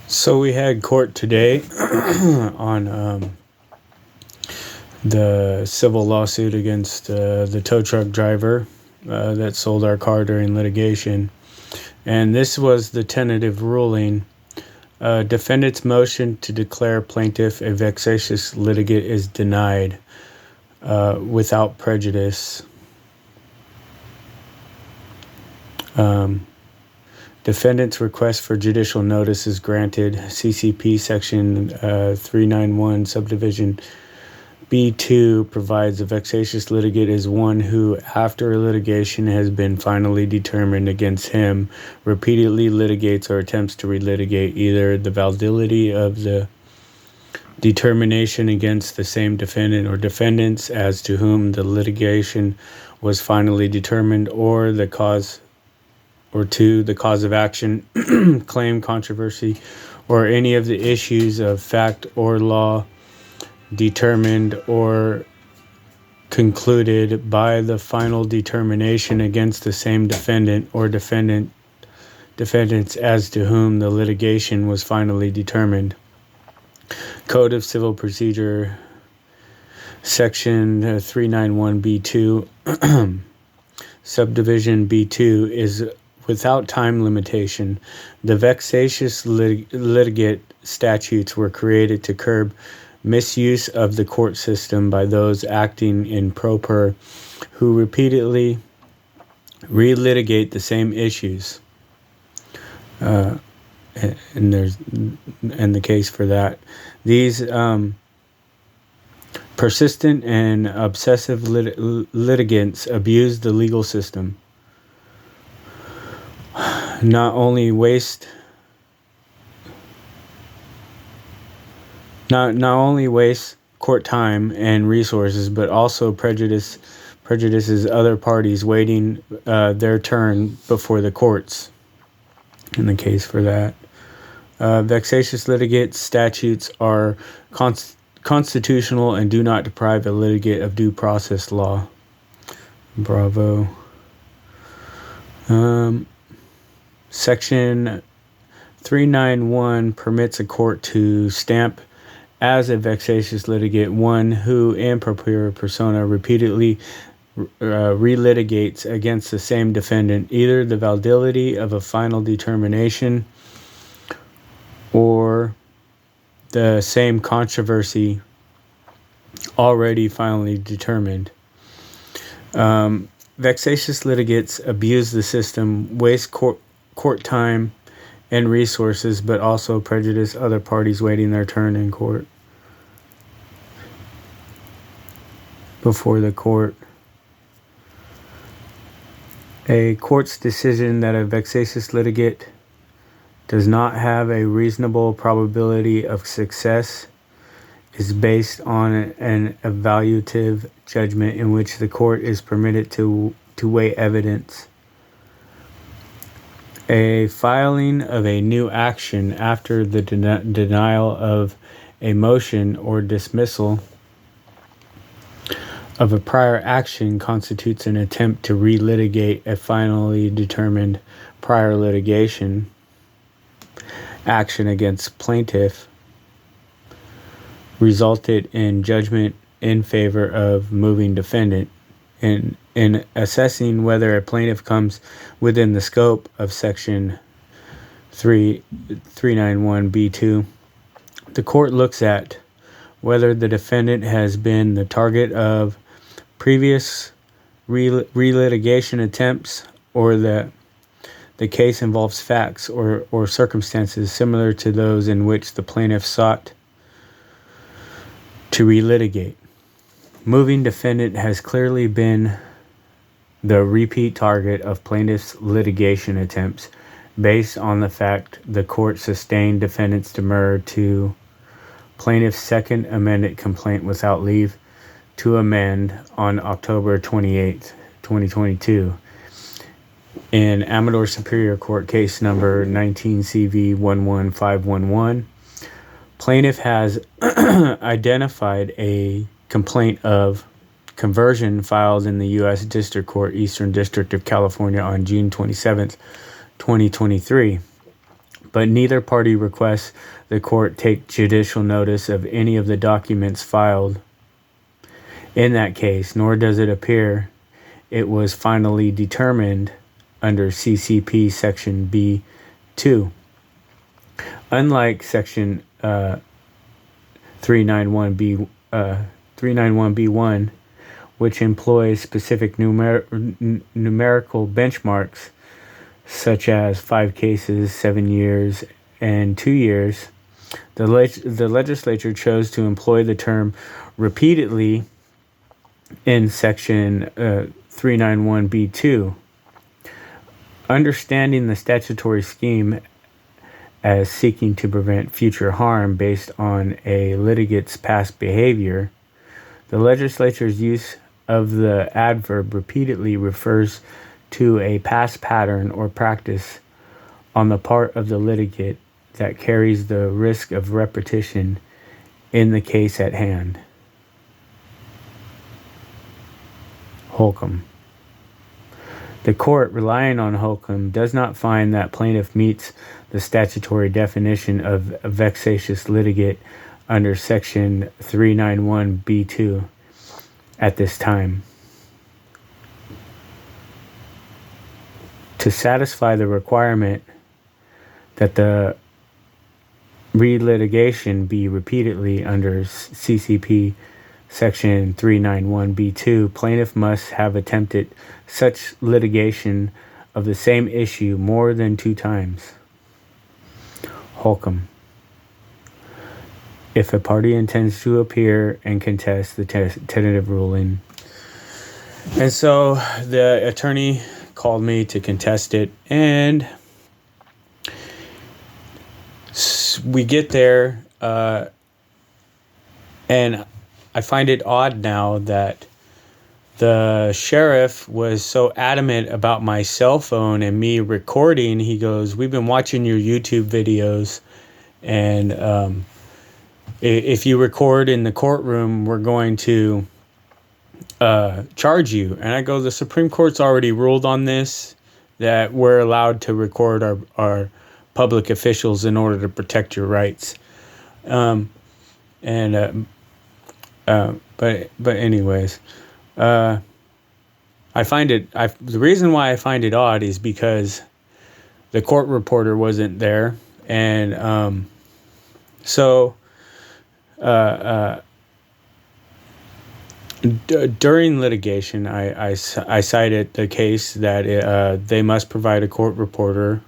So we had court today on the civil lawsuit against the tow truck driver that sold our car during litigation. And this was the tentative ruling. Defendant's motion to declare plaintiff a vexatious litigate is denied without prejudice. Defendant's request for judicial notice is granted. CCP Section 391 Subdivision B2 provides a vexatious litigate is one who, after litigation has been finally determined against him, repeatedly litigates or attempts to relitigate either the validity of the determination against the same defendant or defendants as to whom the litigation was finally determined, or the cause of action, claim, controversy, or any of the issues of fact or law determined or concluded by the final determination against the same defendant or defendants as to whom the litigation was finally determined. Code of Civil Procedure, Section 391B2, Subdivision B2 is without time limitation. The vexatious litigate statutes were created to curb misuse of the court system by those acting in pro per who repeatedly relitigate the same issues. And the case for that. These persistent and obsessive litigants abuse the legal system. Not only waste court time and resources, but also prejudices other parties waiting their turn before the courts. In the case for that, vexatious litigate statutes are constitutional and do not deprive a litigate of due process law. Bravo. Section 391 permits a court to stamp as a vexatious litigate one who in propria persona repeatedly relitigates against the same defendant either the validity of a final determination or the same controversy already finally determined. Vexatious litigates abuse the system, waste court time and resources, but also prejudice other parties waiting their turn in court before the court. A court's decision that a vexatious litigate does not have a reasonable probability of success is based on an evaluative judgment in which the court is permitted to weigh evidence. A filing of a new action after the denial of a motion or dismissal of a prior action constitutes an attempt to relitigate a finally determined prior litigation action against plaintiff resulted in judgment in favor of moving defendant. In assessing whether a plaintiff comes within the scope of Section 391B2, the court looks at whether the defendant has been the target of previous relitigation attempts or that the case involves facts or circumstances similar to those in which the plaintiff sought to relitigate. Moving defendant has clearly been the repeat target of plaintiff's litigation attempts based on the fact the court sustained defendant's demur to plaintiff's second amended complaint without leave to amend on October 28, 2022. In Amador Superior Court case number 19 CV 11511, plaintiff has identified a complaint of conversion filed in the U.S. District Court, Eastern District of California on June 27, 2023. but neither party requests the court take judicial notice of any of the documents filed in that case, nor does it appear it was finally determined under CCP Section B2. Unlike Section 391B1, which employs specific numerical benchmarks, such as 5 cases, 7 years, and 2 years, the legislature chose to employ the term repeatedly in Section 391B2. Understanding the statutory scheme as seeking to prevent future harm based on a litigant's past behavior, the legislature's use of the adverb repeatedly refers to a past pattern or practice on the part of the litigant that carries the risk of repetition in the case at hand. Holcomb. The court, relying on Holcomb, does not find that plaintiff meets the statutory definition of vexatious litigate under Section 391B2 at this time. To satisfy the requirement that the relitigation be repeatedly under CCP Section 391B2, plaintiff must have attempted such litigation of the same issue more than 2 times. Holcomb. If a party intends to appear and contest the tentative ruling. And so the attorney called me to contest it, and we get there, and I find it odd now that the sheriff was so adamant about my cell phone and me recording. He goes, "We've been watching your YouTube videos, and if you record in the courtroom, we're going to charge you." And I go, "The Supreme Court's already ruled on this, that we're allowed to record our public officials in order to protect your rights." But anyways, I find it. The reason why I find it odd is because the court reporter wasn't there, and during litigation, I cited the case that they must provide a court reporter.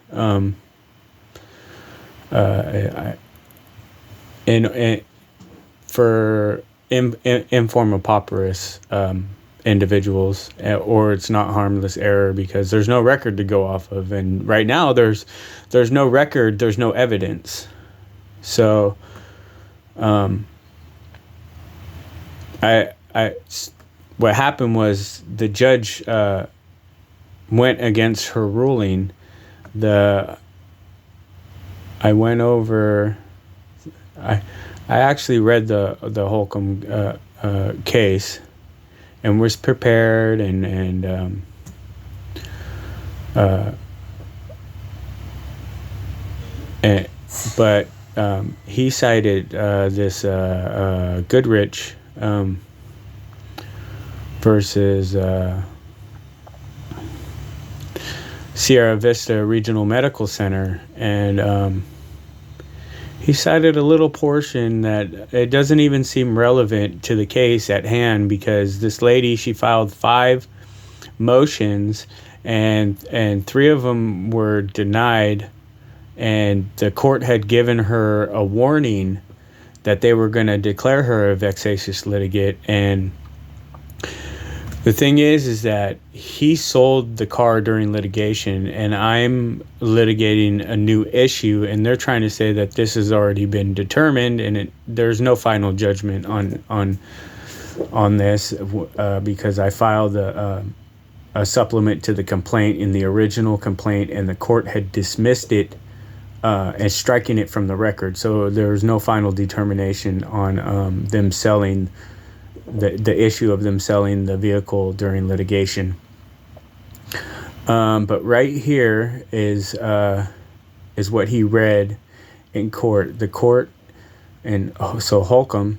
For informal pauperous individuals, or it's not harmless error because there's no record to go off of, and right now there's no record, there's no evidence. So what happened was the judge went against her ruling. I actually read the Holcomb case and was prepared, but he cited this Goodrich versus Sierra Vista Regional Medical Center, and he cited a little portion that it doesn't even seem relevant to the case at hand, because this lady, she filed 5 motions, and 3 of them were denied, and the court had given her a warning that they were going to declare her a vexatious litigate. And the thing is that he sold the car during litigation, and I'm litigating a new issue, and they're trying to say that this has already been determined, and there's no final judgment on this because I filed a supplement to the complaint in the original complaint, and the court had dismissed it and striking it from the record. So there was no final determination on them selling the issue of them selling the vehicle during litigation. But right here is is what he read in court. The court, and so Holcomb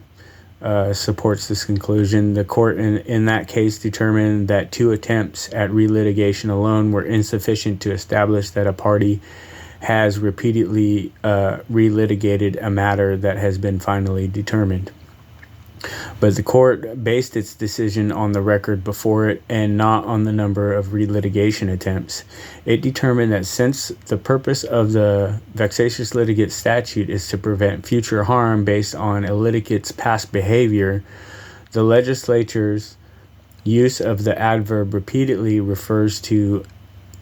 supports this conclusion. The court in that case determined that 2 attempts at relitigation alone were insufficient to establish that a party has repeatedly relitigated a matter that has been finally determined. But the court based its decision on the record before it and not on the number of relitigation attempts. It determined that since the purpose of the vexatious litigate statute is to prevent future harm based on a litigate's past behavior, the legislature's use of the adverb repeatedly refers to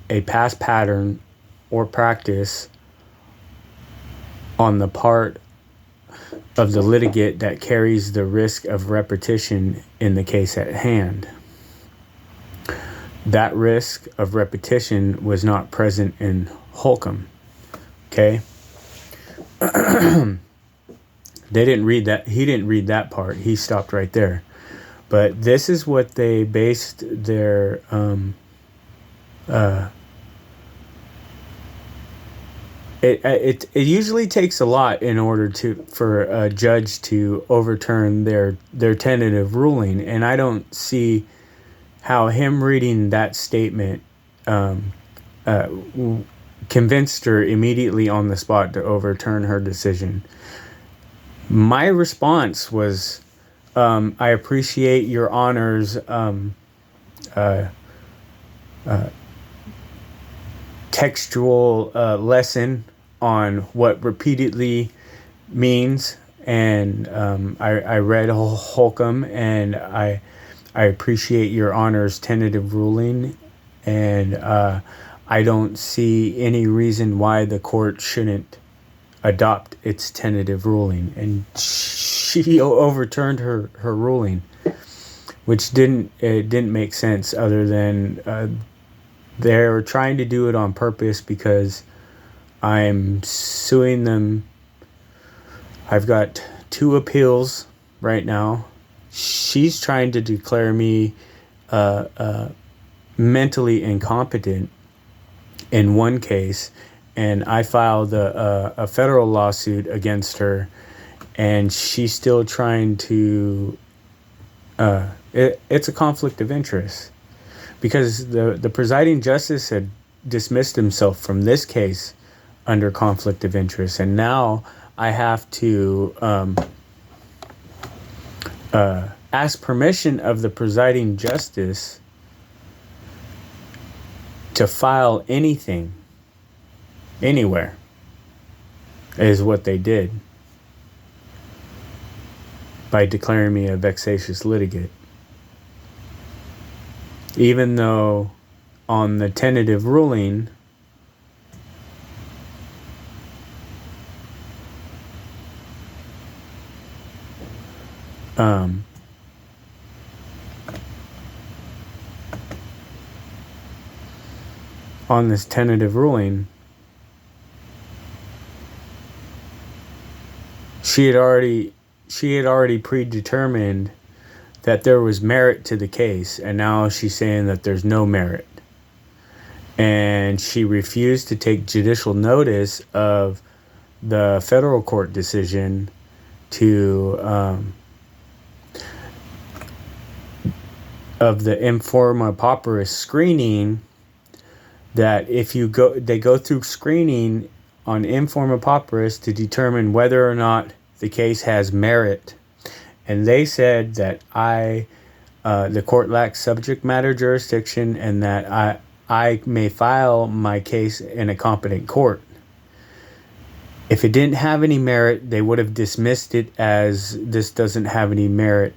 a past pattern or practice on the part of the litigant that carries the risk of repetition in the case at hand. That risk of repetition was not present in Holcomb. Okay? They didn't read that. He didn't read that part. He stopped right there. But this is what they based their It usually takes a lot in order for a judge to overturn their tentative ruling, and I don't see how him reading that statement convinced her immediately on the spot to overturn her decision. My response was, I appreciate your Honor's textual lesson on what repeatedly means, and I read Holcomb, and I appreciate your Honor's tentative ruling, and I don't see any reason why the court shouldn't adopt its tentative ruling. And she overturned her ruling, which didn't make sense, other than they're trying to do it on purpose because I'm suing them. I've got 2 appeals right now. She's trying to declare me mentally incompetent in one case, and I filed a federal lawsuit against her, and she's still trying to... it's a conflict of interest. Because the presiding justice had dismissed himself from this case under conflict of interest, and now I have to ask permission of the presiding justice to file anything, anywhere, is what they did by declaring me a vexatious litigate. Even though on the tentative ruling, on this tentative ruling, she had already predetermined that there was merit to the case, and now she's saying that there's no merit. And she refused to take judicial notice of the federal court decision of the informa pauperis screening, that if they go through screening on informa pauperis to determine whether or not the case has merit. And they said that the court lacks subject matter jurisdiction, and that I may file my case in a competent court. If it didn't have any merit, they would have dismissed it as this doesn't have any merit.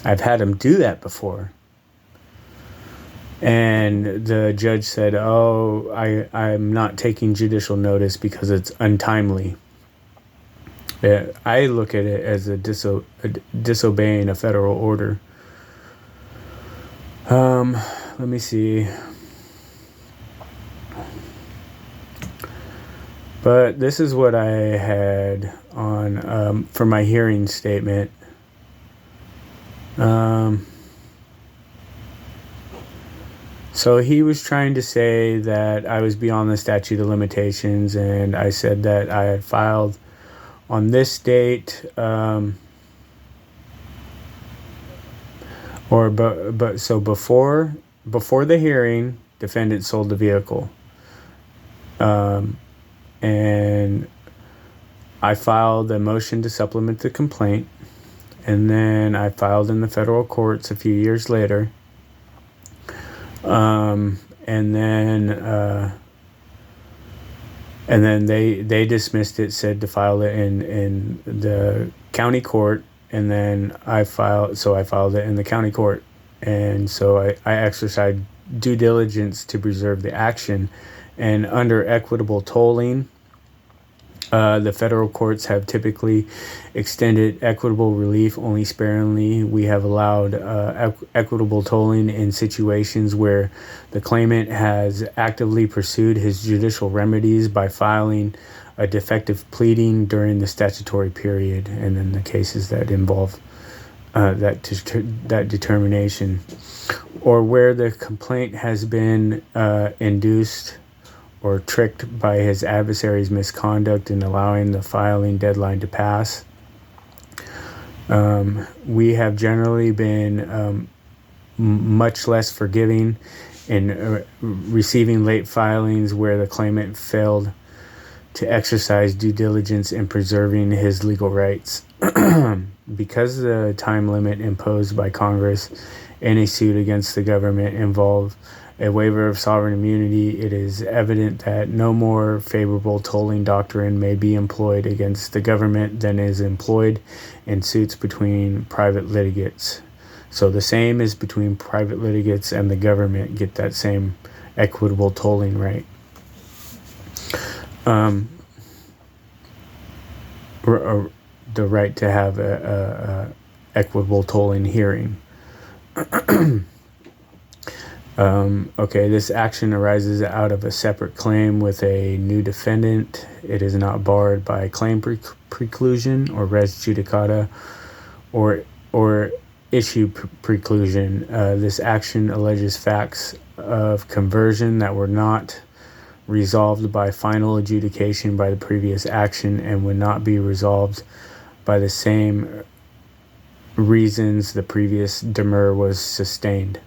I've had them do that before. And the judge said, I'm not taking judicial notice because it's untimely. I look at it as disobeying a federal order. Let me see. But this is what I had on for my hearing statement. So he was trying to say that I was beyond the statute of limitations, and I said that I had filed on this date, so before the hearing, defendant sold the vehicle, and I filed a motion to supplement the complaint, and then I filed in the federal courts a few years later. And then they dismissed it, said to file it in the county court, and then I filed it in the county court, and so I exercised due diligence to preserve the action, and under equitable tolling, the federal courts have typically extended equitable relief only sparingly. We have allowed equitable tolling in situations where the claimant has actively pursued his judicial remedies by filing a defective pleading during the statutory period, and in the cases that involve that determination, or where the complaint has been induced or tricked by his adversary's misconduct in allowing the filing deadline to pass. We have generally been much less forgiving in receiving late filings where the claimant failed to exercise due diligence in preserving his legal rights. Because the time limit imposed by Congress in a suit against the government involved a waiver of sovereign immunity, it is evident that no more favorable tolling doctrine may be employed against the government than is employed in suits between private litigants. So the same is between private litigants and the government get that same equitable tolling right. The right to have a equitable tolling hearing. This action arises out of a separate claim with a new defendant. It is not barred by claim preclusion or res judicata or issue preclusion. This action alleges facts of conversion that were not resolved by final adjudication by the previous action and would not be resolved by the same reasons the previous demur was sustained.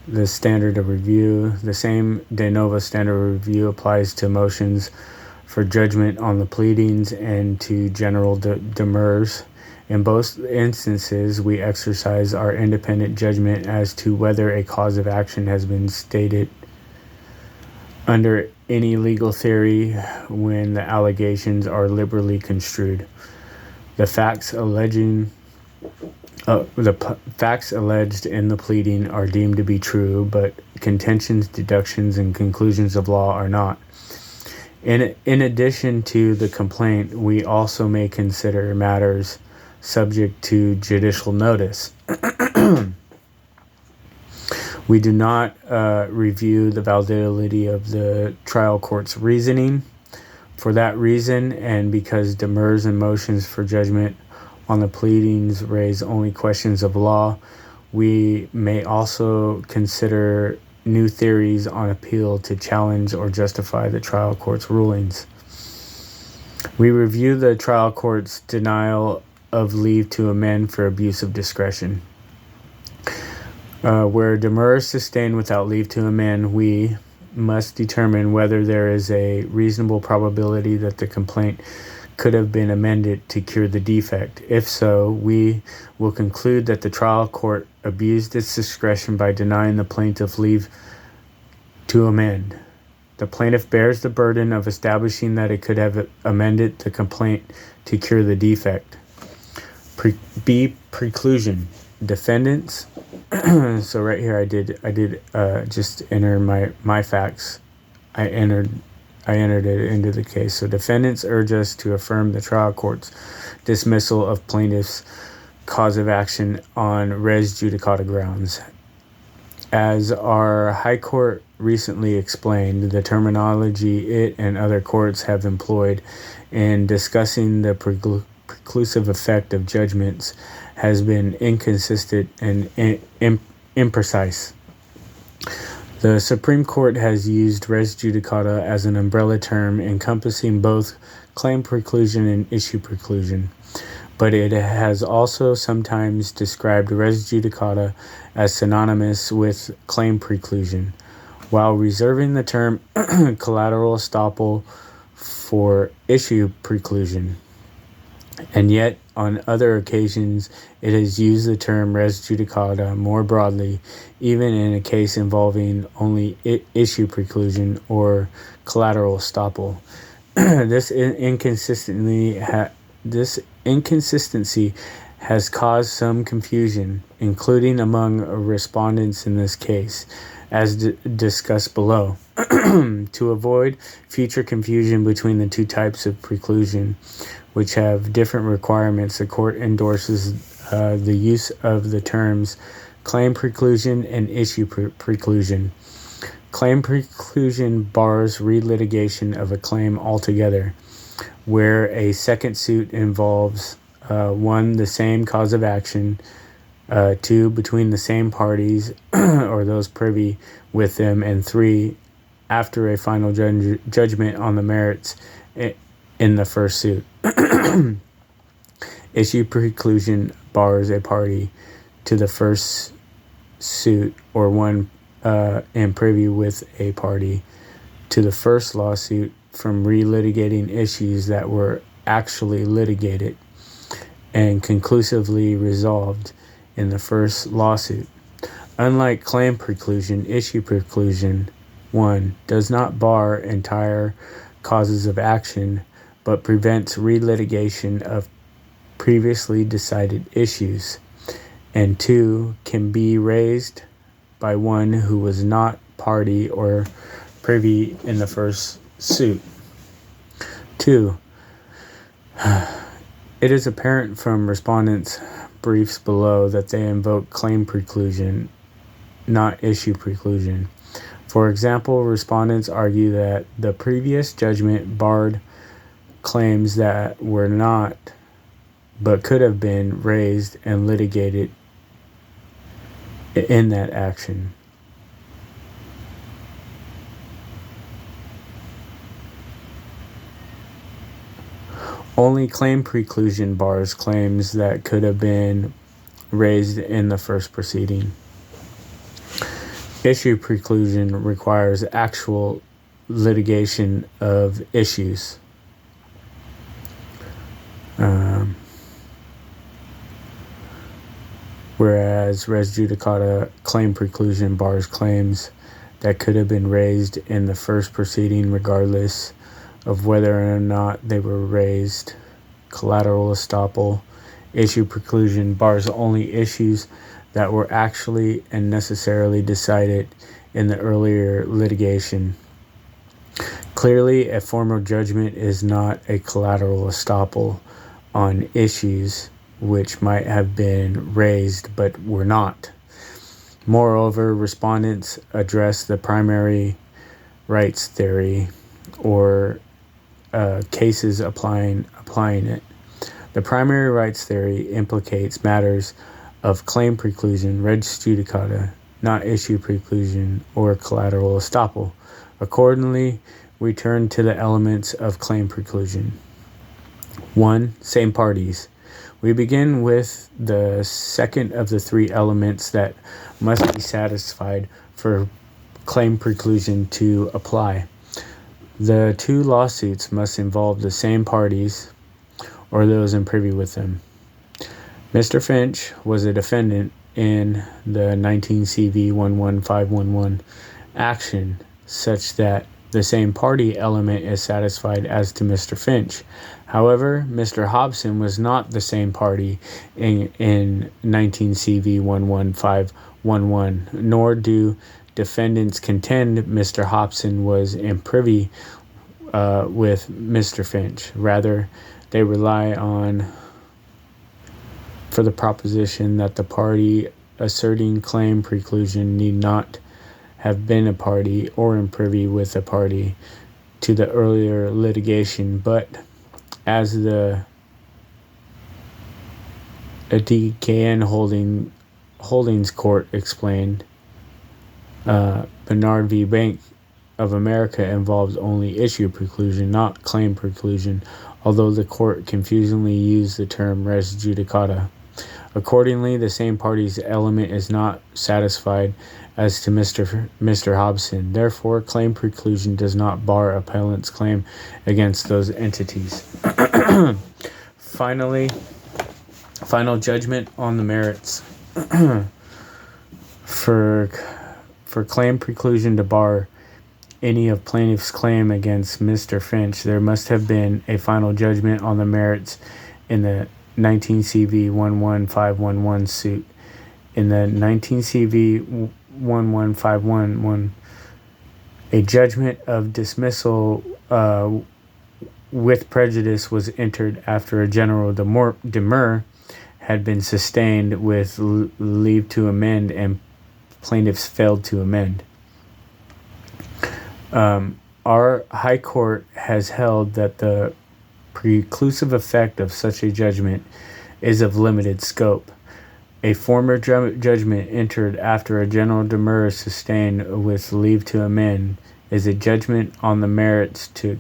The standard of review, the same de novo standard of review applies to motions for judgment on the pleadings and to general demurs. In both instances, we exercise our independent judgment as to whether a cause of action has been stated under any legal theory when the allegations are liberally construed. The facts alleged in the pleading are deemed to be true, but contentions, deductions, and conclusions of law are not. In addition to the complaint, we also may consider matters subject to judicial notice. We do not review the validity of the trial court's reasoning. For that reason, and because demurs and motions for judgment on the pleadings raise only questions of law, we may also consider new theories on appeal to challenge or justify the trial court's rulings. We review the trial court's denial of leave to amend for abuse of discretion. Where demur is sustained without leave to amend, we must determine whether there is a reasonable probability that the complaint could have been amended to cure the defect. If so, we will conclude that the trial court abused its discretion by denying the plaintiff leave to amend. The plaintiff bears the burden of establishing that it could have amended the complaint to cure the defect. Preclusion. Defendants. So right here I did just enter my facts. I entered it into the case. So defendants urge us to affirm the trial court's dismissal of plaintiff's cause of action on res judicata grounds. As our high court recently explained, the terminology it and other courts have employed in discussing the preclusive effect of judgments has been inconsistent and imprecise. The Supreme Court has used res judicata as an umbrella term encompassing both claim preclusion and issue preclusion, but it has also sometimes described res judicata as synonymous with claim preclusion, while reserving the term collateral estoppel for issue preclusion. And yet, on other occasions, it has used the term res judicata more broadly, even in a case involving only issue preclusion or collateral estoppel. This inconsistency has caused some confusion, including among respondents in this case, as discussed below. To avoid future confusion between the two types of preclusion, which have different requirements, the court endorses the use of the terms claim preclusion and issue preclusion. Claim preclusion bars relitigation of a claim altogether, where a second suit involves 1. The same cause of action, 2. Between the same parties or those privy with them, and 3. After a final judgment on the merits in the first suit. Issue preclusion bars a party to the first suit or one in privy with a party to the first lawsuit from relitigating issues that were actually litigated and conclusively resolved in the first lawsuit. Unlike claim preclusion, issue preclusion 1. Does not bar entire causes of action, but prevents relitigation of previously decided issues, and 2. Can be raised by one who was not party or privy in the first suit. 2. It is apparent from respondents' briefs below that they invoke claim preclusion, not issue preclusion. For example, respondents argue that the previous judgment barred claims that were not, but could have been raised and litigated in that action. Only claim preclusion bars claims that could have been raised in the first proceeding. Issue preclusion requires actual litigation of issues. Whereas res judicata claim preclusion bars claims that could have been raised in the first proceeding regardless of whether or not they were raised. Collateral estoppel. Issue preclusion bars only issues that were actually and necessarily decided in the earlier litigation. Clearly, a formal judgment is not a collateral estoppel on issues which might have been raised but were not. Moreover, respondents address the primary rights theory or cases applying it. The primary rights theory implicates matters of claim preclusion, res judicata, not issue preclusion or collateral estoppel. Accordingly, we turn to the elements of claim preclusion. 1. Same parties. We begin with the second of the three elements that must be satisfied for claim preclusion to apply. The two lawsuits must involve the same parties or those in privy with them. Mr. Finch was a defendant in the 19 CV 11511 action such that the same party element is satisfied as to Mr. Finch. However, Mr. Hobson was not the same party in 19 CV 11511, nor do defendants contend Mr. Hobson was in privy with Mr. Finch. Rather, they rely on for the proposition that the party asserting claim preclusion need not have been a party or in privy with a party to the earlier litigation, but as the DKN Holdings Court explained, Bernard v. Bank of America involves only issue preclusion, not claim preclusion, although the court confusingly used the term res judicata. Accordingly, the same party's element is not satisfied as to Mr. Hobson. Therefore, claim preclusion does not bar appellant's claim against those entities. Finally, final judgment on the merits. For claim preclusion to bar any of plaintiff's claim against Mr. Finch, there must have been a final judgment on the merits in the 19 CV 11511 suit. In the 19 CV 11511, a judgment of dismissal with prejudice was entered after a general demur had been sustained with leave to amend, and plaintiffs failed to amend. Our High Court has held that the preclusive effect of such a judgment is of limited scope. A former judgment entered after a general demur sustained with leave to amend is a judgment on the merits to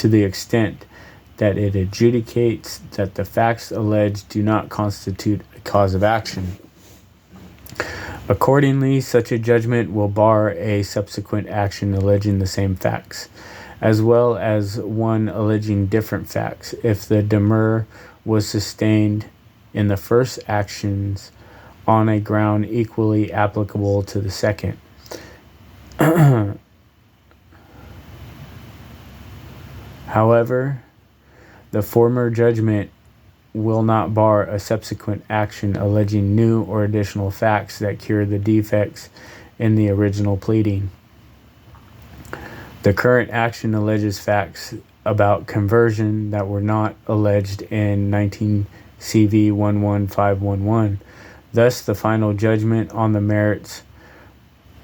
the extent that it adjudicates that the facts alleged do not constitute a cause of action. Accordingly, such a judgment will bar a subsequent action alleging the same facts, as well as one alleging different facts, if the demur was sustained in the first actions on a ground equally applicable to the second. However, the former judgment will not bar a subsequent action alleging new or additional facts that cure the defects in the original pleading. The current action alleges facts about conversion that were not alleged in 19 CV 11511. Thus, the final judgment on the merits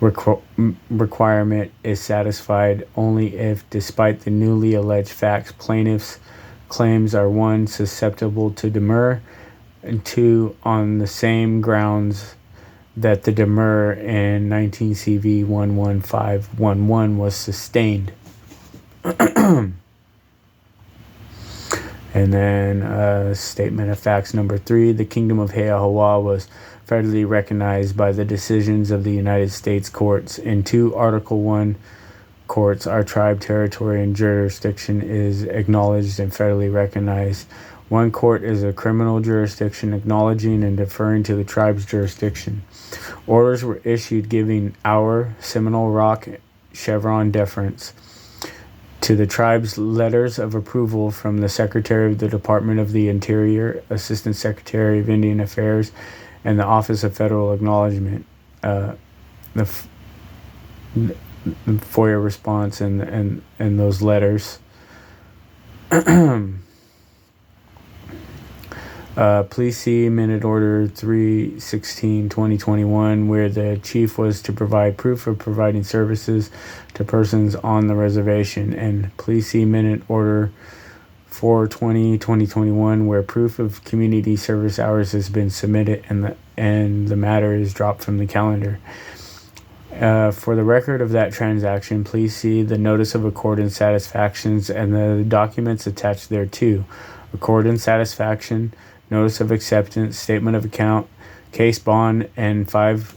requirement is satisfied only if, despite the newly alleged facts, plaintiffs' claims are 1. Susceptible to demur, and 2. On the same grounds that the demur in 19 CV 11511 was sustained. And then statement of facts number 3, the Kingdom of Heiahawa was federally recognized by the decisions of the United States courts. In 2 Article 1 courts, our tribe territory and jurisdiction is acknowledged and federally recognized. 1 court is a criminal jurisdiction, acknowledging and deferring to the tribe's jurisdiction. Orders were issued giving our Seminole Rock Chevron deference to the tribe's letters of approval from the Secretary of the Department of the Interior, Assistant Secretary of Indian Affairs, and the Office of Federal Acknowledgement. The FOIA response and those letters. Please see Minute Order 316-2021, where the chief was to provide proof of providing services to persons on the reservation, and please see Minute Order 420-2021, where proof of community service hours has been submitted and the matter is dropped from the calendar. For the record of that transaction, please see the Notice of Accord and Satisfactions and the documents attached thereto. Accord and Satisfaction, Notice of Acceptance, Statement of Account, Case Bond, and 5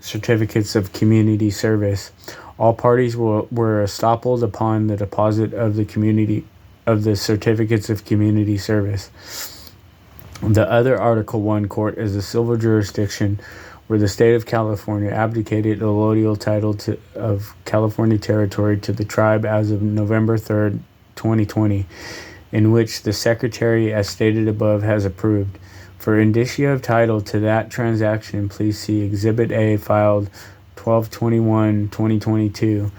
certificates of community service. All parties were estoppeled upon the deposit of the certificates of community service. The other Article 1 court is a civil jurisdiction where the state of California abdicated the allodial title of California Territory to the tribe as of November 3rd, 2020, in which the Secretary, as stated above, has approved. For indicia of title to that transaction, please see Exhibit A, filed 12/21/2022.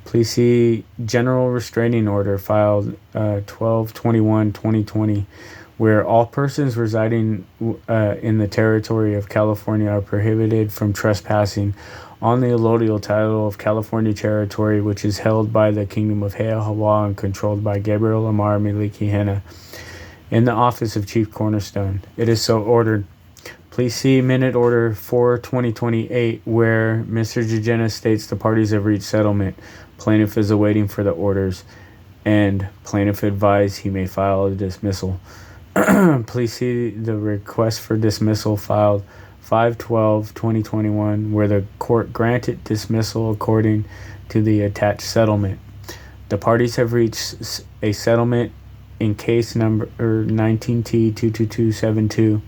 Please see General Restraining Order, filed 12/21/2020, where all persons residing in the territory of California are prohibited from trespassing on the allodial title of California Territory, which is held by the Kingdom of Heiahawa and controlled by Gabriel Amar Miliki Hena in the office of Chief Cornerstone. It is so ordered. Please see Minute Order 4/2028, where Mr. Jejena states the parties have reached settlement. Plaintiff is awaiting for the orders, and plaintiff advised he may file a dismissal. Please see the request for dismissal filed 5/12/2021, where the court granted dismissal according to the attached settlement. The parties have reached a settlement in case number 19T22272,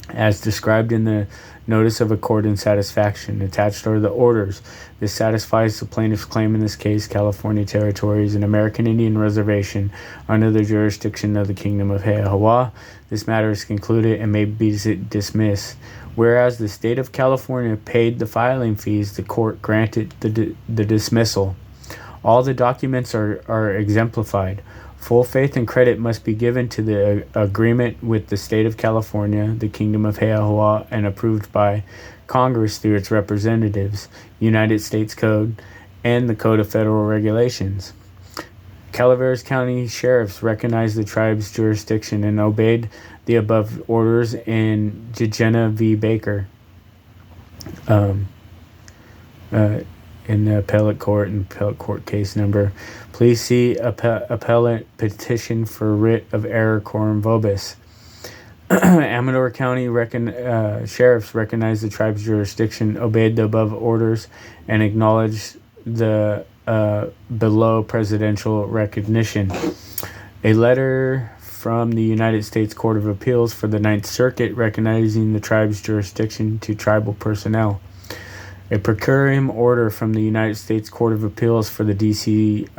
as described in the Notice of Accord and Satisfaction. Attached are the orders. This satisfies the plaintiff's claim in this case. California Territory is an American Indian reservation under the jurisdiction of the Kingdom of Heiahawa. This matter is concluded and may be dismissed. Whereas the state of California paid the filing fees, the court granted the dismissal. All the documents are exemplified. Full faith and credit must be given to the agreement with the state of California, the Kingdom of Heiahawa, and approved by Congress through its representatives, United States Code, and the Code of Federal Regulations. Calaveras County sheriffs recognized the tribe's jurisdiction and obeyed the above orders in Jejena v. Baker. In the appellate court case number. Please see appellate petition for writ of error quorum vobis. Amador County sheriffs recognized the tribe's jurisdiction, obeyed the above orders, and acknowledged the below presidential recognition. A letter from the United States Court of Appeals for the Ninth Circuit recognizing the tribe's jurisdiction to tribal personnel. A per curiam order from the United States Court of Appeals for the D.C.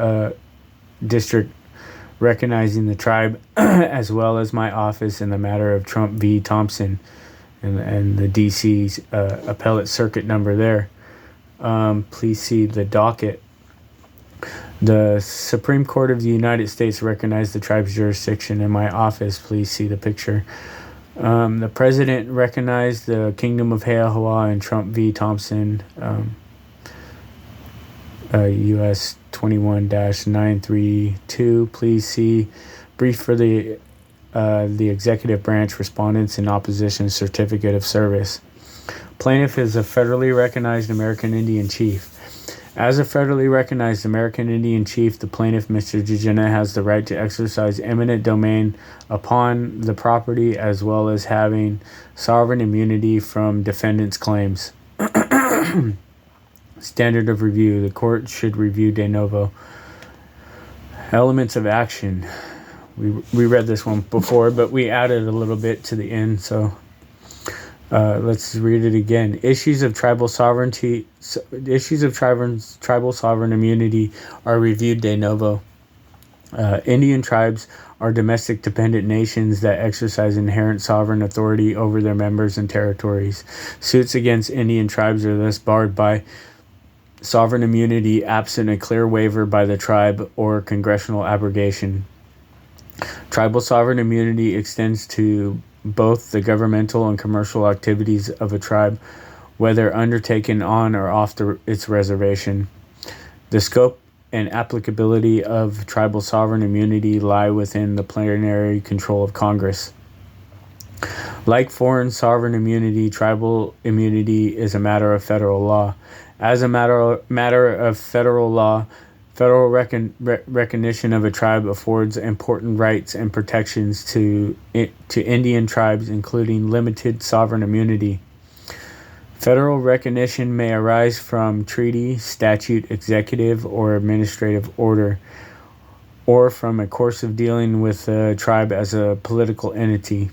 District recognizing the tribe as well as my office in the matter of Trump v. Thompson and the D.C.'s appellate circuit number there. Please see the docket. The Supreme Court of the United States recognized the tribe's jurisdiction in my office. Please see the picture. The president recognized the Kingdom of Heiahawa and Trump v. Thompson, U.S. 21-932. Please see brief for the executive branch respondents in opposition certificate of service. Plaintiff is a federally recognized American Indian chief. As a federally recognized American Indian chief, the plaintiff, Mr. Jejena, has the right to exercise eminent domain upon the property as well as having sovereign immunity from defendant's claims. Standard of review. The court should review de novo. Elements of action. We read this one before, but we added a little bit to the end, so let's read it again. Issues of tribal sovereignty. Issues of tribal sovereign immunity are reviewed de novo. Indian tribes are domestic dependent nations that exercise inherent sovereign authority over their members and territories. Suits against Indian tribes are thus barred by sovereign immunity absent a clear waiver by the tribe or congressional abrogation. Tribal sovereign immunity extends to both the governmental and commercial activities of a tribe, whether undertaken on or off its reservation. The scope and applicability of tribal sovereign immunity lie within the plenary control of Congress. Like foreign sovereign immunity, tribal immunity is a matter of federal law. As a matter of federal law, federal recognition of a tribe affords important rights and protections to Indian tribes, including limited sovereign immunity. Federal recognition may arise from treaty, statute, executive, or administrative order, or from a course of dealing with a tribe as a political entity.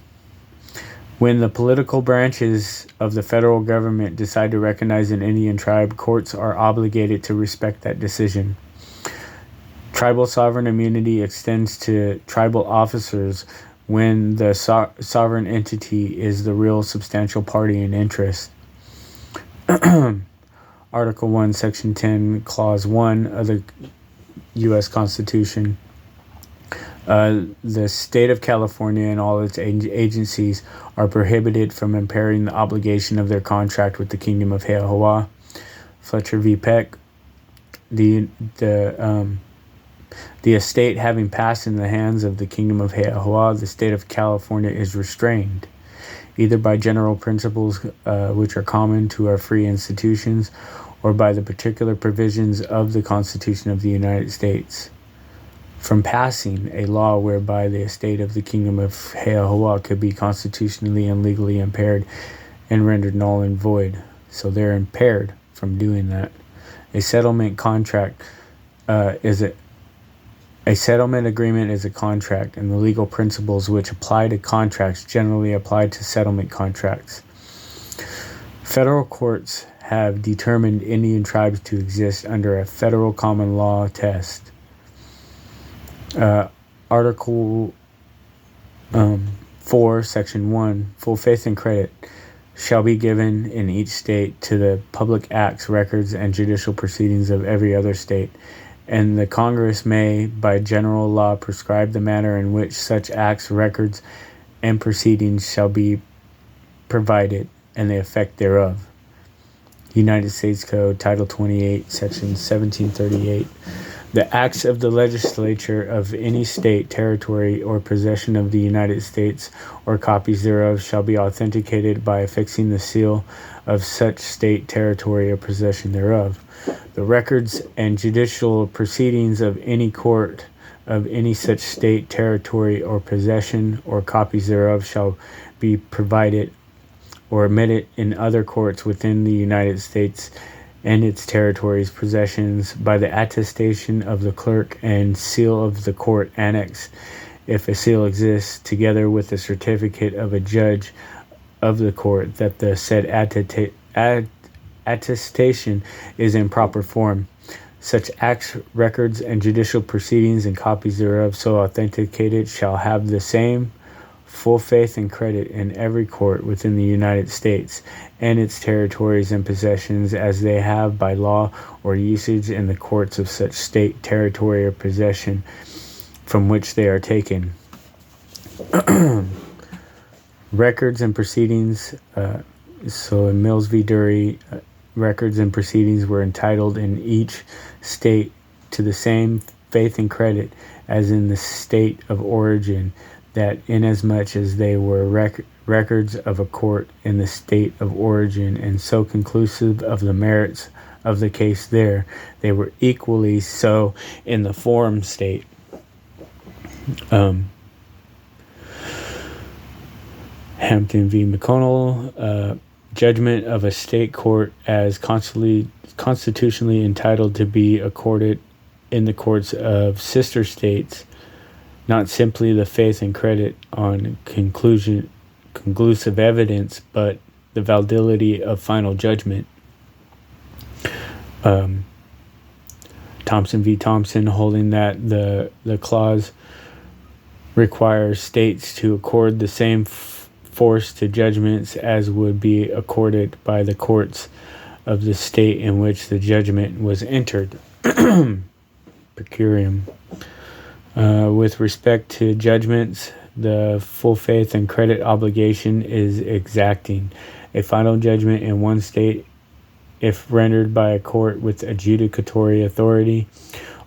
When the political branches of the federal government decide to recognize an Indian tribe, courts are obligated to respect that decision. Tribal sovereign immunity extends to tribal officers when the sovereign entity is the real substantial party in interest. Article 1, Section 10, Clause 1 of the U.S. Constitution. The state of California and all its agencies are prohibited from impairing the obligation of their contract with the Kingdom of Heiahawa. Fletcher v. Peck. The estate having passed in the hands of the Kingdom of Heiahawa, the state of California is restrained. either by general principles which are common to our free institutions, or by the particular provisions of the Constitution of the United States, from passing a law whereby the estate of the Kingdom of Heahoa could be constitutionally and legally impaired and rendered null and void. So they're impaired from doing that. A settlement contract a settlement agreement is a contract, and the legal principles which apply to contracts generally apply to settlement contracts. Federal courts have determined Indian tribes to exist under a federal common law test. Article 4, Section 1, full faith and credit shall be given in each state to the public acts, records, and judicial proceedings of every other state, and the Congress may, by general law, prescribe the manner in which such acts, records, and proceedings shall be provided, and the effect thereof. United States Code, Title 28, Section 1738. The acts of the legislature of any state, territory, or possession of the United States, or copies thereof, shall be authenticated by affixing the seal of such state, territory, or possession thereof. The records and judicial proceedings of any court of any such state, territory, or possession, or copies thereof, shall be provided or admitted in other courts within the United States and its territories, possessions, by the attestation of the clerk and seal of the court annex, if a seal exists, together with the certificate of a judge of the court that the said attestation is in proper form. Such acts, records, and judicial proceedings and copies thereof so authenticated shall have the same full faith and credit in every court within the United States and its territories and possessions as they have by law or usage in the courts of such state, territory, or possession from which they are taken. Records and proceedings. So in Mills v. Dury, records and proceedings were entitled in each state to the same faith and credit as in the state of origin, that inasmuch as they were records of a court in the state of origin and so conclusive of the merits of the case there, they were equally so in the forum state. Hampton v. McConnell, judgment of a state court as constitutionally entitled to be accorded in the courts of sister states, not simply the faith and credit on conclusive evidence, but the validity of final judgment. Thompson v. Thompson, holding that the clause requires states to accord the same force to judgments as would be accorded by the courts of the state in which the judgment was entered. Per curiam. With respect to judgments, the full faith and credit obligation is exacting. A final judgment in one state, if rendered by a court with adjudicatory authority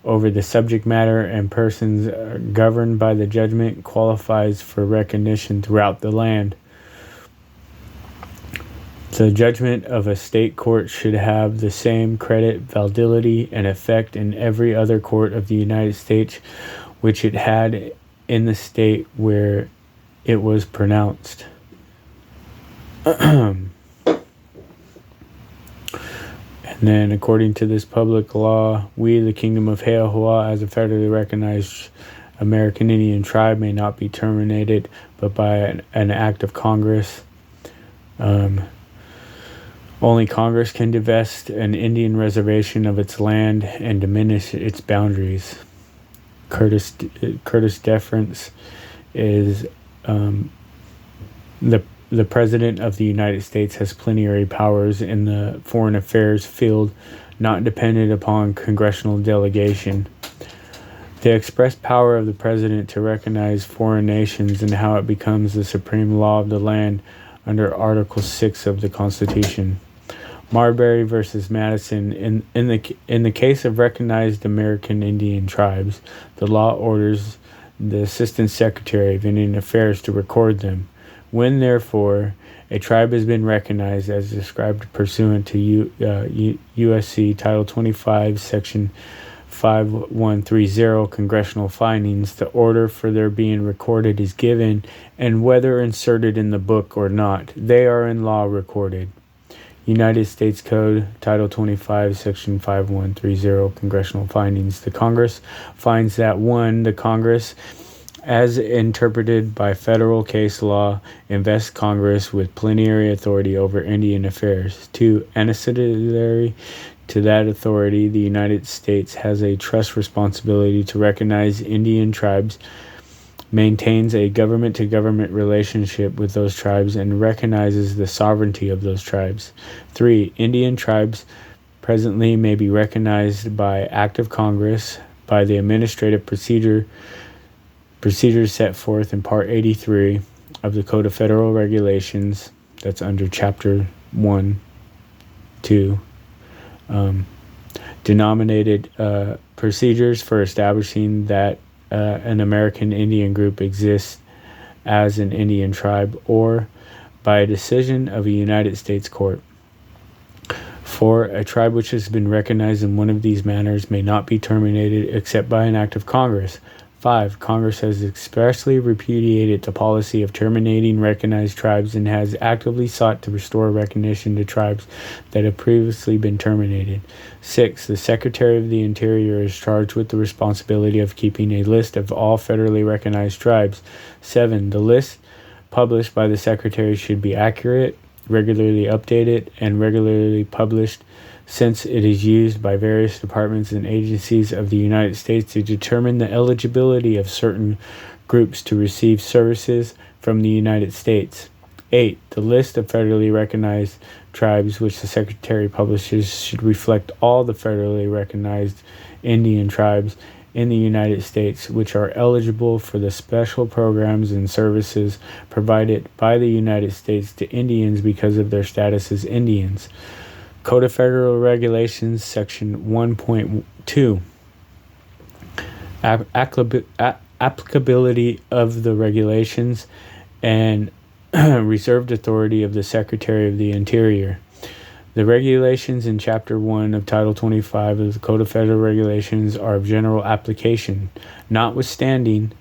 over the subject matter and persons governed by the judgment, qualifies for recognition throughout the land. The judgment of a state court should have the same credit, validity, and effect in every other court of the United States which it had in the state where it was pronounced. And then, according to this public law, we, the Kingdom of Heahoa, as a federally recognized American Indian tribe, may not be terminated, but by an act of Congress. Only Congress can divest an Indian reservation of its land and diminish its boundaries. Curtis deference is the President of the United States has plenary powers in the foreign affairs field, not dependent upon congressional delegation. The express power of the President to recognize foreign nations and how it becomes the supreme law of the land under Article 6 of the Constitution. Marbury versus Madison. In the case of recognized American Indian tribes, the law orders the Assistant Secretary of Indian Affairs to record them. When, therefore, a tribe has been recognized as described pursuant to USC Title 25, Section 5130 Congressional Findings, the order for their being recorded is given, and whether inserted in the book or not, they are in law recorded. United States Code, Title 25, Section 5130 Congressional Findings. The Congress finds that 1. The Congress, as interpreted by federal case law, invests Congress with plenary authority over Indian affairs. 2. Ancillary to that authority, the United States has a trust responsibility to recognize Indian tribes, maintains a government-to-government relationship with those tribes, and recognizes the sovereignty of those tribes. 3. Indian tribes presently may be recognized by act of Congress by the administrative procedures set forth in Part 83 of the Code of Federal Regulations, that's under Chapter 1, 2, denominated procedures for establishing that an American Indian group exists as an Indian tribe, or by a decision of a United States court. 4. A tribe which has been recognized in one of these manners may not be terminated except by an act of Congress. 5. Congress has expressly repudiated the policy of terminating recognized tribes and has actively sought to restore recognition to tribes that have previously been terminated. 6. The Secretary of the Interior is charged with the responsibility of keeping a list of all federally recognized tribes. 7. The list published by the Secretary should be accurate, regularly updated, and regularly published, since it is used by various departments and agencies of the United States to determine the eligibility of certain groups to receive services from the United States. 8. The list of federally recognized tribes which the Secretary publishes should reflect all the federally recognized Indian tribes in the United States which are eligible for the special programs and services provided by the United States to Indians because of their status as Indians. Code of Federal Regulations, Section 1.2. Applicability of the regulations and reserved authority of the Secretary of the Interior. The regulations in Chapter 1 of Title 25 of the Code of Federal Regulations are of general application, notwithstanding,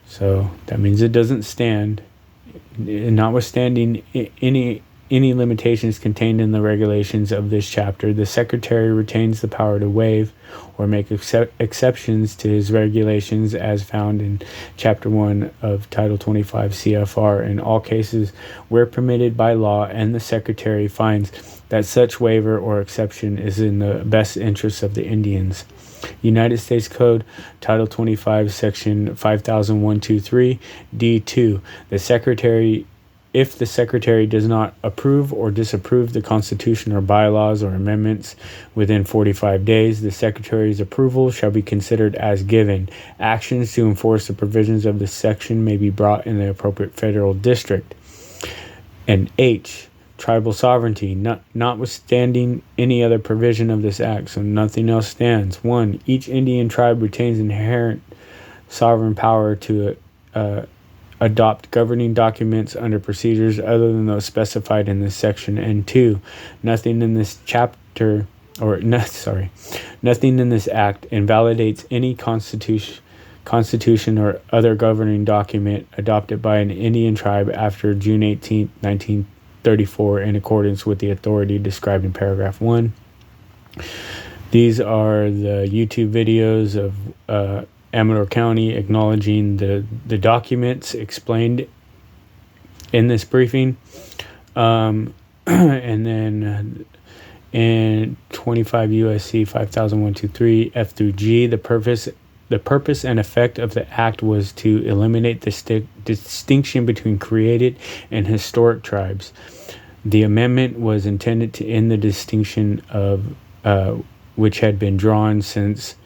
so that means it doesn't stand, notwithstanding any limitations contained in the regulations of this chapter, the Secretary retains the power to waive or make exceptions to his regulations as found in Chapter 1 of Title 25 CFR in all cases where permitted by law and the Secretary finds that such waiver or exception is in the best interests of the Indians. United States Code, Title 25, Section 500123, D2. If the Secretary does not approve or disapprove the Constitution or bylaws or amendments within 45 days, the Secretary's approval shall be considered as given. Actions to enforce the provisions of this section may be brought in the appropriate federal district. And H, tribal sovereignty, notwithstanding any other provision of this act, so nothing else stands. 1. Each Indian tribe retains inherent sovereign power to adopt governing documents under procedures other than those specified in this section. And 2, nothing in this chapter, nothing in this act invalidates any constitution or other governing document adopted by an Indian tribe after June 18, 1934, in accordance with the authority described in paragraph 1. These are the YouTube videos of Amador County acknowledging the documents explained in this briefing. And then in 25 USC 500123 F through G, the purpose and effect of the act was to eliminate the distinction between created and historic tribes. The amendment was intended to end the distinction of which had been drawn since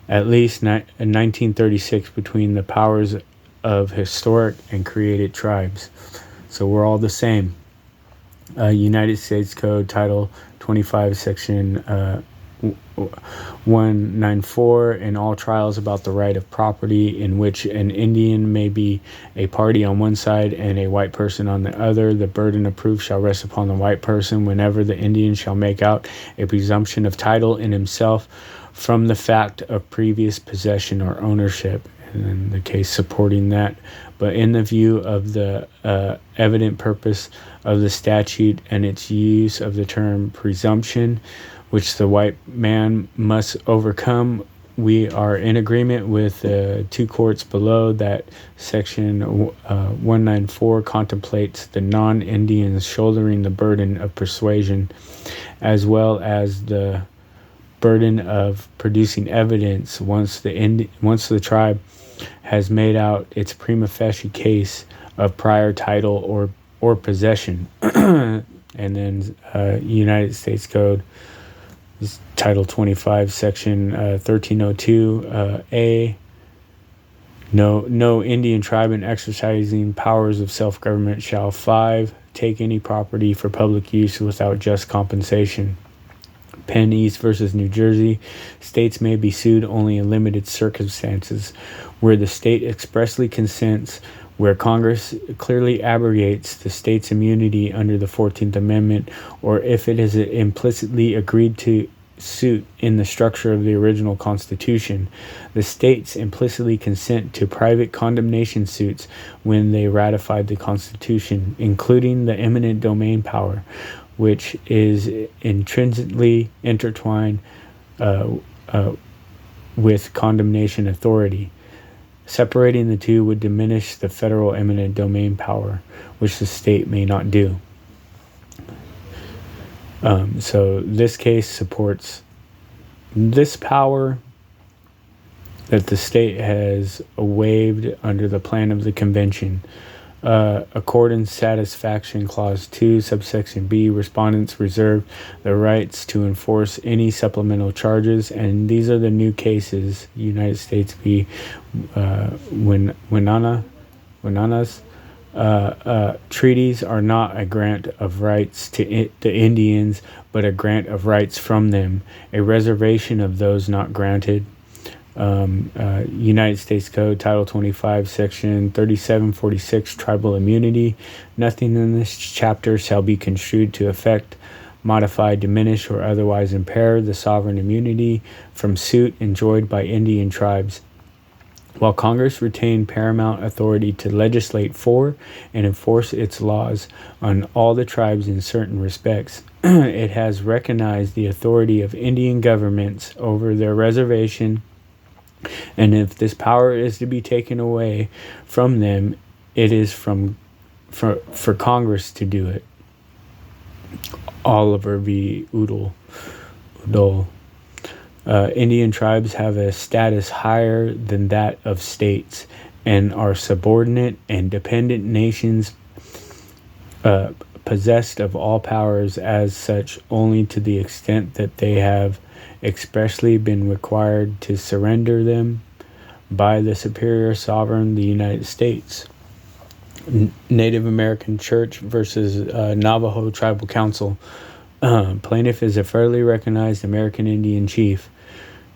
at least 1936 between the powers of historic and created tribes. So we're all the same. United States Code, Title 25, Section 194, in all trials about the right of property in which an Indian may be a party on one side and a white person on the other, the burden of proof shall rest upon the white person whenever the Indian shall make out a presumption of title in himself from the fact of previous possession or ownership, and then the case supporting that. But in the view of the evident purpose of the statute and its use of the term presumption, which the white man must overcome, we are in agreement with two courts below that Section 194 contemplates the non-Indians shouldering the burden of persuasion, as well as the burden of producing evidence once the tribe has made out its prima facie case of prior title or possession. And then United States Code, Title 25, Section 1302 A. No Indian tribe in exercising powers of self-government shall 5. Take any property for public use without just compensation. Penn East versus New Jersey. States may be sued only in limited circumstances where the state expressly consents, where Congress clearly abrogates the state's immunity under the 14th Amendment, or if it is implicitly agreed to suit in the structure of the original Constitution. The states implicitly consent to private condemnation suits when they ratified the Constitution, including the eminent domain power, which is intrinsically intertwined with condemnation authority. Separating the two would diminish the federal eminent domain power, which the state may not do. So this case supports this power that the state has waived under the plan of the convention. Accord and satisfaction clause 2 subsection B, respondents reserve the rights to enforce any supplemental charges, and these are the new cases. United States v. Winanas. Treaties are not a grant of rights to the Indians, but a grant of rights from them, a reservation of those not granted. United States Code, Title 25, Section 3746, Tribal Immunity. Nothing in this chapter shall be construed to affect, modify, diminish, or otherwise impair the sovereign immunity from suit enjoyed by Indian tribes. While Congress retained paramount authority to legislate for and enforce its laws on all the tribes in certain respects, it has recognized the authority of Indian governments over their reservation, and if this power is to be taken away from them, it is for Congress to do it. Oliver v. Udall. Indian tribes have a status higher than that of states and are subordinate and dependent nations, possessed of all powers as such only to the extent that they have expressly been required to surrender them by the superior sovereign, the United States. Native American Church versus Navajo Tribal Council. Plaintiff is a federally recognized American Indian chief.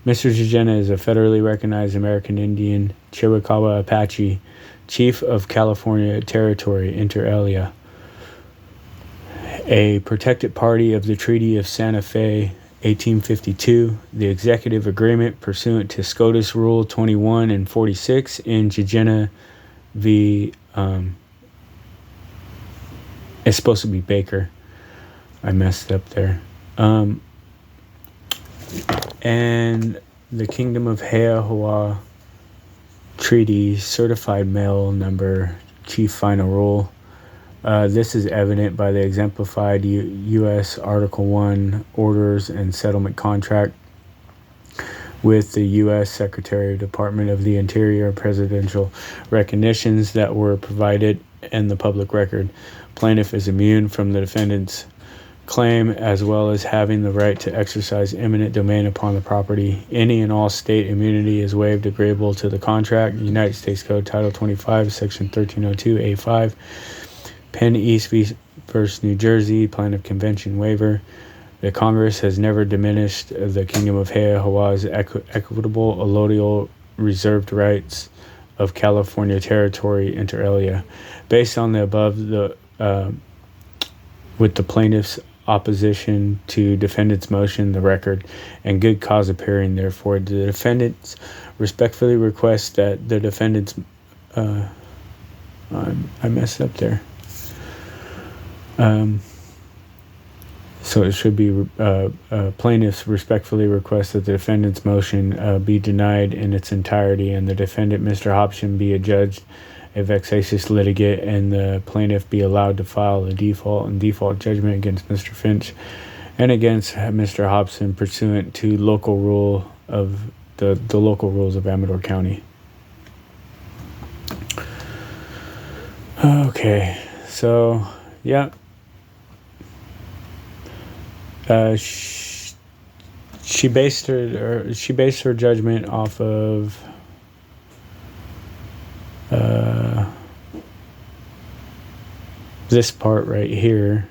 Mr. Jejena is a federally recognized American Indian Chiricahua Apache, chief of California Territory, inter alia, a protected party of the Treaty of Santa Fe, 1852, the executive agreement pursuant to SCOTUS Rule 21 and 46 in Jejena v. It's supposed to be Baker. I messed up there. And the Kingdom of Heiahoa Treaty, certified mail number, chief final rule. This is evident by the exemplified U.S. Article 1 orders and settlement contract with the U.S. Secretary of Department of the Interior, presidential recognitions that were provided in the public record. Plaintiff is immune from the defendant's claim, as well as having the right to exercise eminent domain upon the property. Any and all state immunity is waived agreeable to the contract. United States Code, Title 25, Section 1302, A5. Penn East v. New Jersey, Plaintiff Convention Waiver. The Congress has never diminished the Kingdom of Hawaii's equitable allodial reserved rights of California territory inter alia. Based on the above, with the plaintiff's opposition to defendant's motion, the record, and good cause appearing, therefore, the defendants respectfully request that the defendants I messed up there. So it should be plaintiffs respectfully request that the defendant's motion be denied in its entirety, and the defendant, Mr. Hobson, be adjudged a vexatious litigate, and the plaintiff be allowed to file a default judgment against Mr. Finch and against Mr. Hobson pursuant to local rule of the local rules of Amador County. Okay, so yeah. She based her judgment off of this part right here.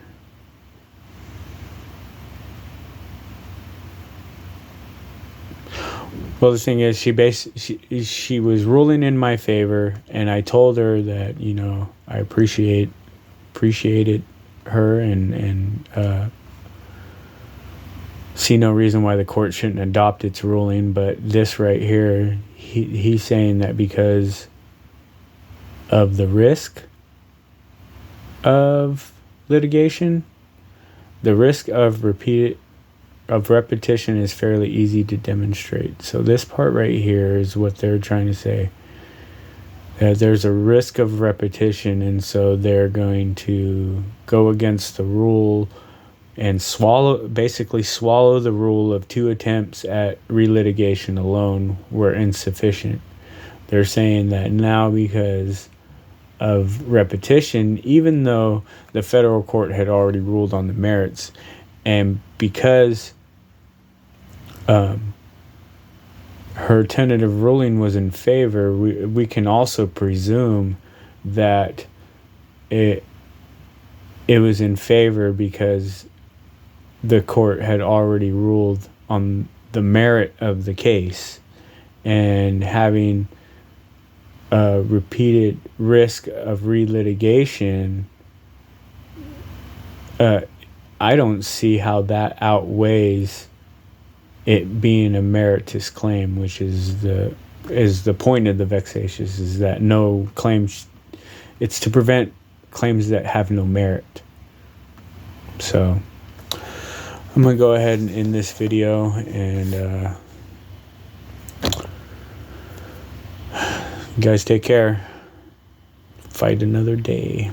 Well, the thing is, she was ruling in my favor, and I told her that, you know, I appreciated her and see no reason why the court shouldn't adopt its ruling. But this right here, he's saying that because of the risk of litigation, the risk of repetition is fairly easy to demonstrate. So this part right here is what they're trying to say, that there's a risk of repetition, and so they're going to go against the rule and basically swallow the rule of 2 attempts at relitigation alone were insufficient. They're saying that now, because of repetition, even though the federal court had already ruled on the merits, and because her tentative ruling was in favor, we can also presume that it was in favor because the court had already ruled on the merit of the case, and having a repeated risk of relitigation, I don't see how that outweighs it being a meritorious claim, which is the point of the vexatious, is that no claims, it's to prevent claims that have no merit. So I'm going to go ahead and end this video, and you guys take care. Fight another day.